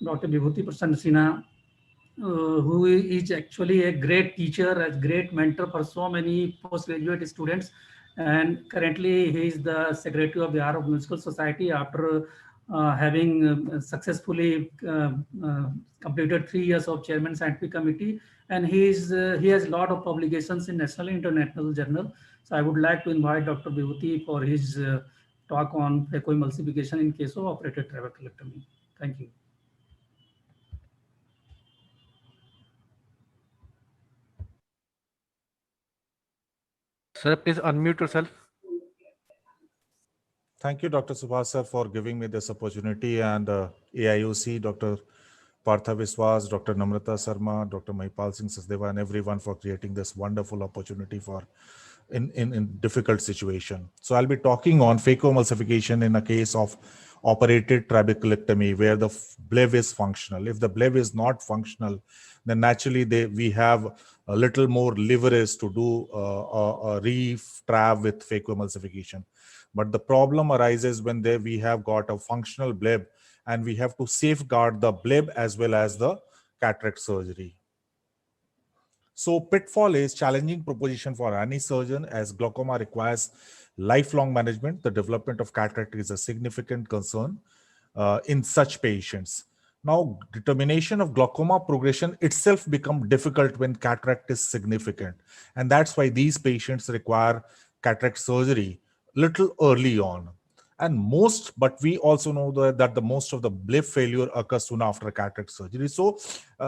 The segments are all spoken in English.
Dr. Vibhuti Prasanna Sinha, who is actually a great teacher, a great mentor for so many postgraduate students. And currently, he is the Secretary of the Bihar Musical Society after having successfully completed 3 years of Chairman Scientific Committee. And he has a lot of publications in national and international journal. So I would like to invite Dr. Vibhuti for his talk on phacoemulsification in case of operated trabeculectomy. Thank you. Sir, please unmute yourself. Thank you, Dr. Subhash sir, for giving me this opportunity, and AIOC, Dr. Partha Viswas, Dr. Namrata Sarma, Dr. Mahipal Singh Sachdeva, and everyone for creating this wonderful opportunity for in difficult situation. So I'll be talking on phacoemulsification in a case of operated trabeculectomy where the bleb is functional. If the bleb is not functional, then naturally we have a little more leverage to do a re-trab with phacoemulsification. But the problem arises when we have got a functional bleb and we have to safeguard the bleb as well as the cataract surgery. So pitfall is challenging proposition for any surgeon as glaucoma requires lifelong management. The development of cataract is a significant concern in such patients. Now, determination of glaucoma progression itself becomes difficult when cataract is significant. And that's why these patients require cataract surgery little early on. And but we also know that the most of the bleb failure occurs soon after cataract surgery. So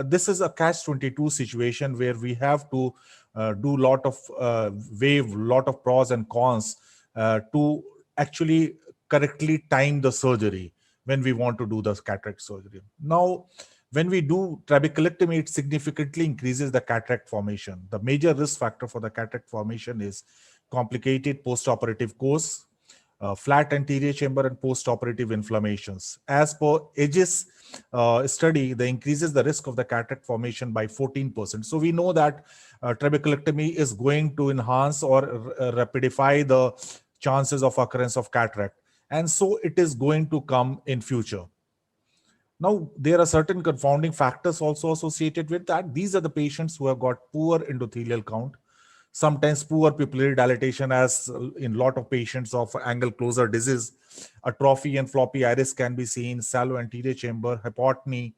this is a catch-22 situation where we have to do lot of lot of pros and cons to actually correctly time the surgery when we want to do the cataract surgery. Now, when we do trabeculectomy, it significantly increases the cataract formation. The major risk factor for the cataract formation is complicated postoperative course, flat anterior chamber, and postoperative inflammations. As per Aegis study, they increases the risk of the cataract formation by 14%. So we know that trabeculectomy is going to enhance or rapidify the chances of occurrence of cataract. And so it is going to come in future. Now, there are certain confounding factors also associated with that. These are the patients who have got poor endothelial count, sometimes poor pupillary dilatation, as in lot of patients of angle closure disease. Atrophy and floppy iris can be seen, shallow anterior chamber, hypotony,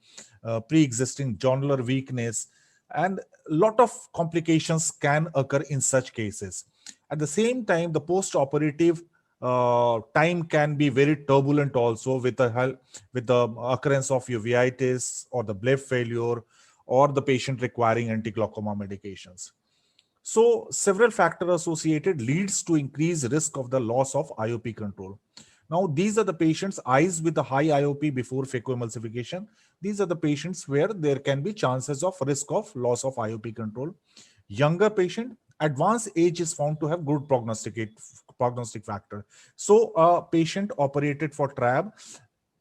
pre-existing jonular weakness, and a lot of complications can occur in such cases. At the same time, the post-operative time can be very turbulent also with the occurrence of uveitis or the bleb failure or the patient requiring anti-glaucoma medications. So several factors associated leads to increased risk of the loss of IOP control. Now, these are the patients, eyes with the high IOP before phacoemulsification. These are the patients where there can be chances of risk of loss of IOP control. Younger patient, advanced age is found to have good prognostic factor. So a patient operated for TRAB,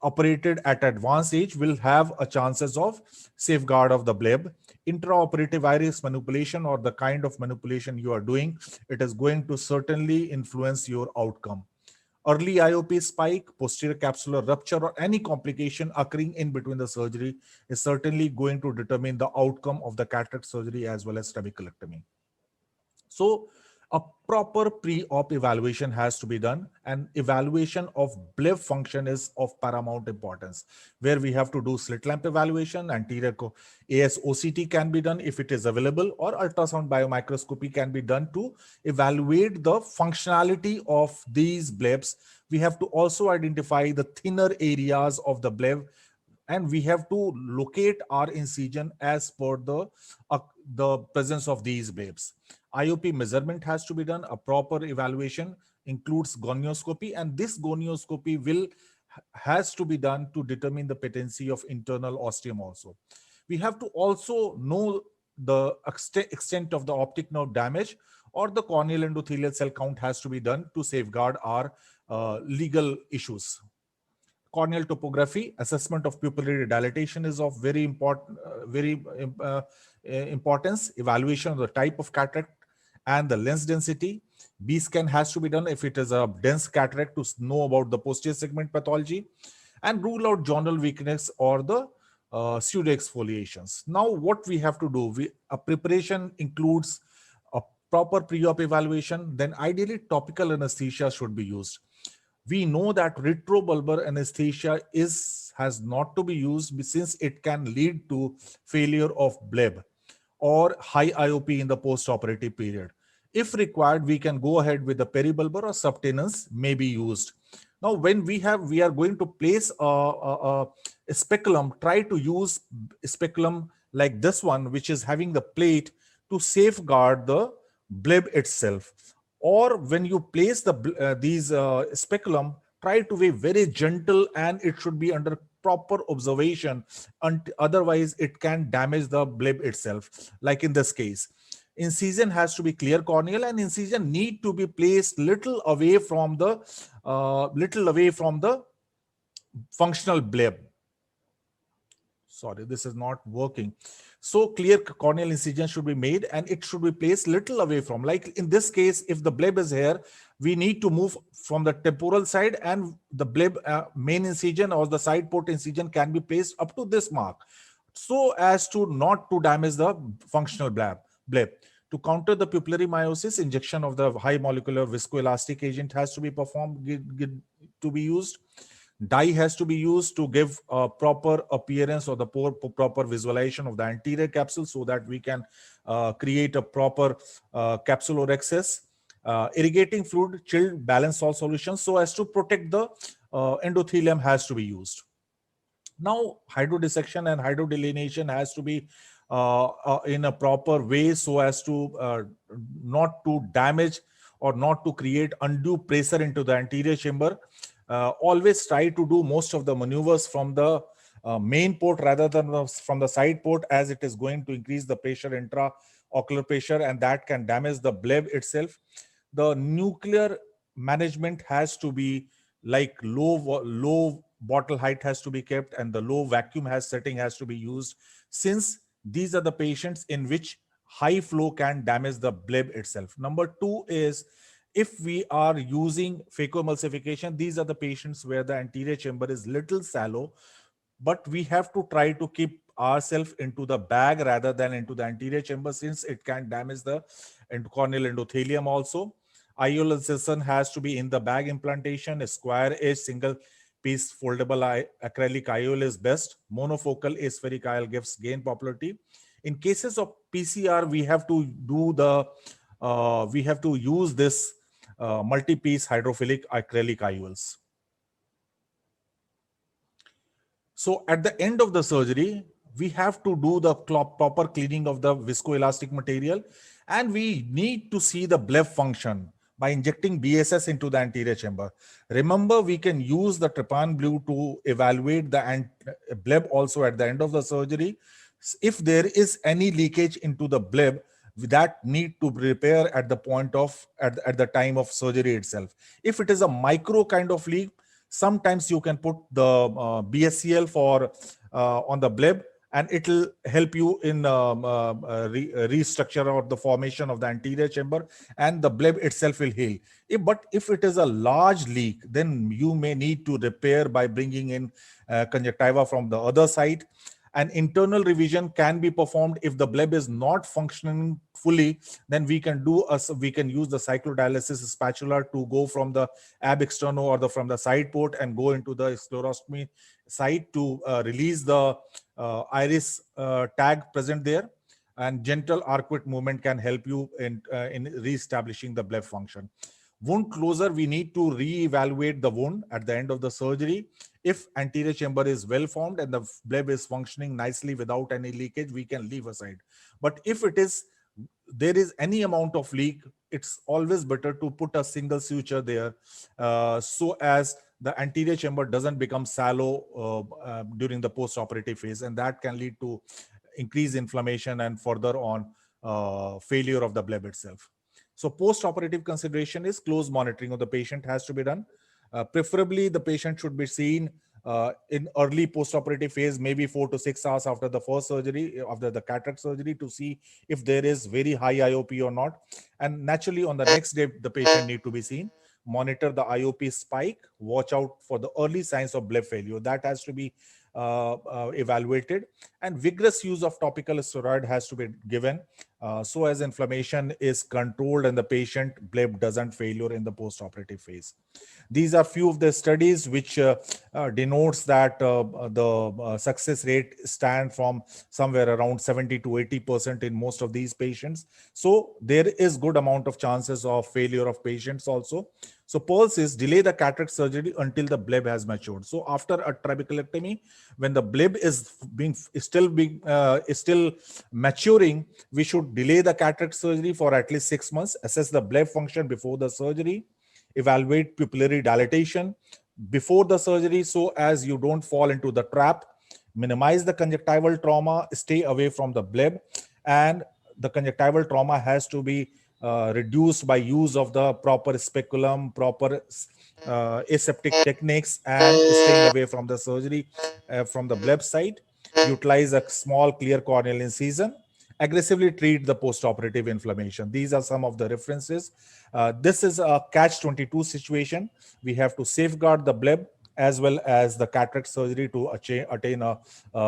operated at advanced age, will have a chances of safeguard of the bleb. Intraoperative iris manipulation or the kind of manipulation you are doing, it is going to certainly influence your outcome. Early IOP spike, posterior capsular rupture, or any complication occurring in between the surgery is certainly going to determine the outcome of the cataract surgery as well as trabeculectomy. So a proper pre-op evaluation has to be done, and evaluation of bleb function is of paramount importance, where we have to do slit lamp evaluation, anterior ASOCT can be done if it is available, or ultrasound biomicroscopy can be done to evaluate the functionality of these blebs. We have to also identify the thinner areas of the bleb, and we have to locate our incision as per the presence of these blebs. IOP measurement has to be done. A proper evaluation includes gonioscopy, and this gonioscopy has to be done to determine the patency of internal ostium also. We have to also know the extent of the optic nerve damage, or the corneal endothelial cell count has to be done to safeguard our legal issues. Corneal topography, assessment of pupillary dilatation is of very important, importance. Evaluation of the type of cataract and the lens density. B scan has to be done if it is a dense cataract to know about the posterior segment pathology, and rule out journal weakness or the pseudo exfoliations. Now, what we have to do, a preparation includes a proper pre-op evaluation. Then ideally topical anesthesia should be used. We know that retrobulbar anesthesia has not to be used since it can lead to failure of bleb or high IOP in the post-operative period. If required, we can go ahead with the peribulbar or subtenance may be used. Now, when we are going to place a speculum, try to use speculum like this one, which is having the plate to safeguard the bleb itself. Or when you place these speculum, try to be very gentle and it should be under proper observation, and otherwise it can damage the bleb itself. Like in this case, incision has to be clear corneal and incision need to be placed little away from the functional bleb. Sorry, this is not working. So clear corneal incision should be made and it should be placed little away from, like in this case, if the bleb is here, we need to move from the temporal side and the bleb main incision or the side port incision can be placed up to this mark so as to not to damage the functional bleb. To counter the pupillary miosis, injection of the high molecular viscoelastic agent has to be performed, to be used. Dye has to be used to give a proper appearance or the proper visualization of the anterior capsule so that we can create a proper capsulorhexis. Irrigating fluid, chilled balanced salt solution so as to protect the endothelium has to be used. Now, hydrodissection and hydrodelineation has to be in a proper way so as to not to damage or not to create undue pressure into the anterior chamber. Always try to do most of the maneuvers from the main port rather than from the side port, as it is going to increase the pressure, intraocular pressure, and that can damage the bleb itself. The nuclear management has to be like low bottle height has to be kept and the low vacuum setting has to be used, since these are the patients in which high flow can damage the bleb itself. Number two is, if we are using phacoemulsification, these are the patients where the anterior chamber is little shallow, but we have to try to keep ourselves into the bag rather than into the anterior chamber, since it can damage the corneal endothelium also. IOL insertion has to be in the bag implantation. A square edge single piece foldable acrylic IOL is best. Monofocal aspheric IOL gives gain popularity. In cases of PCR, we have to use this multi-piece hydrophilic acrylic IOLs. So at the end of the surgery, we have to do the proper cleaning of the viscoelastic material, and we need to see the bleb function by injecting BSS into the anterior chamber. Remember, we can use the trypan blue to evaluate the bleb also at the end of the surgery. If there is any leakage into the bleb, that need to repair at the point of at the time of surgery itself. If it is a micro kind of leak, sometimes you can put the BSCL for on the bleb, and it will help you in restructure or the formation of the anterior chamber, and the bleb itself will heal. But if it is a large leak, then you may need to repair by bringing in conjunctiva from the other side. An internal revision can be performed if the bleb is not functioning fully. Then we can use the cyclodialysis spatula to go from the ab externo or from the side port and go into the sclerostomy site to release the iris tag present there. And gentle arcuate movement can help you in re-establishing the bleb function. Wound closure, we need to re-evaluate the wound at the end of the surgery. If anterior chamber is well formed and the bleb is functioning nicely without any leakage, we can leave aside. But if there is any amount of leak, it's always better to put a single suture there so as the anterior chamber doesn't become shallow during the post-operative phase, and that can lead to increased inflammation and further on failure of the bleb itself. So post-operative consideration is close monitoring of the patient has to be done. Preferably, the patient should be seen in early post-operative phase, maybe 4 to 6 hours after the first surgery, after the cataract surgery, to see if there is very high IOP or not. And naturally, on the next day, the patient need to be seen. Monitor the IOP spike. Watch out for the early signs of bleb failure. That has to be evaluated, and vigorous use of topical steroid has to be given so as inflammation is controlled and the patient bleb doesn't failure in the post-operative phase. These are few of the studies which denotes that the success rate stand from somewhere around 70 to 80% in most of these patients. So there is good amount of chances of failure of patients also. So pulse is delay the cataract surgery until the bleb has matured. So after a trabeculectomy, when the bleb is still maturing, we should delay the cataract surgery for at least 6 months, assess the bleb function before the surgery, evaluate pupillary dilatation before the surgery so as you don't fall into the trap, minimize the conjunctival trauma, stay away from the bleb, and the conjunctival trauma has to be reduced by use of the proper speculum, proper aseptic techniques, and staying away from the surgery from the bleb side. Utilize a small clear corneal incision. Aggressively treat the post-operative inflammation. These are some of the references. This is a catch-22 situation. We have to safeguard the bleb as well as the cataract surgery to attain a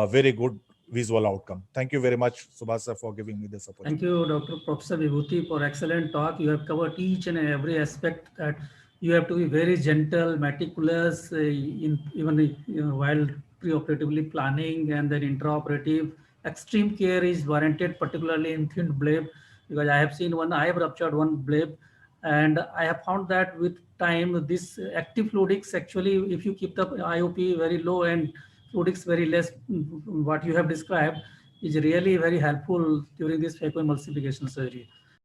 very good visual outcome. Thank you very much, Subhash sir, for giving me this opportunity. Thank you, Dr. Professor Vibhuti, for excellent talk. You have covered each and every aspect that you have to be very gentle, meticulous, while preoperatively planning, and then intraoperative. Extreme care is warranted, particularly in thin bleb, because I have seen I have ruptured one bleb, and I have found that with time, this active fluidics actually, if you keep the IOP very low and fluidics very less, what you have described is really very helpful during this phacoemulsification surgery.